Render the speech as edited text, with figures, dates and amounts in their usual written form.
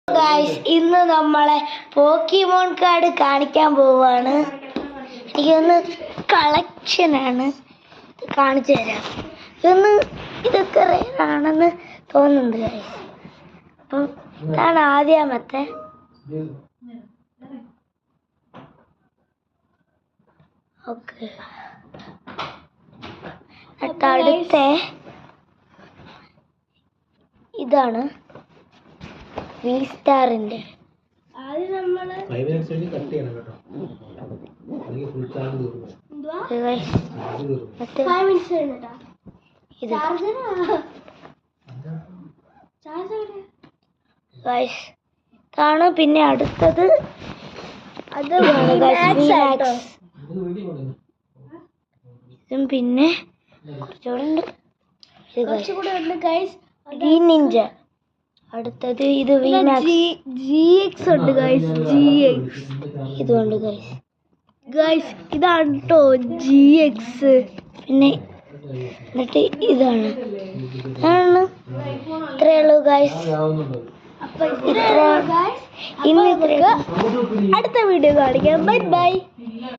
Guys ഇന്ന് നമ്മളെ പോക്കിമോൺ card കാണിക്കാൻ പോവാണ്. എനിക്കൊന്ന് കളക്ഷനാണ് കാണിച്ചു തരാം. ഇതൊക്കെ റേറാണെന്ന് തോന്നുന്നുണ്ട് ഗൈസ്. അപ്പം ഇതാണ് ആദ്യമത്തെ. ഓക്കെ, അടുത്ത ഇതാണ് V-സ്റ്റാറിന്റെ. ആദ്യം നമ്മള് ഇതാണ്. പിന്നെ അടുത്തത് ഇതും പിന്നെ കുറച്ചുകൂടെ ഉണ്ട് ഗൈസ്. നിഞ്ച. അടുത്തത് ഇത് GX ഉണ്ട് ഗൈസ്. GX ഇതുണ്ട് ഗൈസ്. ഇതാണ് കേട്ടോ GX. പിന്നെ എന്നിട്ട് ഇതാണ്. ഇത്രയേ ഉള്ളൂ ഗൈസ്. അപ്പൊ ഇനി അടുത്ത വീഡിയോ കാണിക്കാം. Bye bye.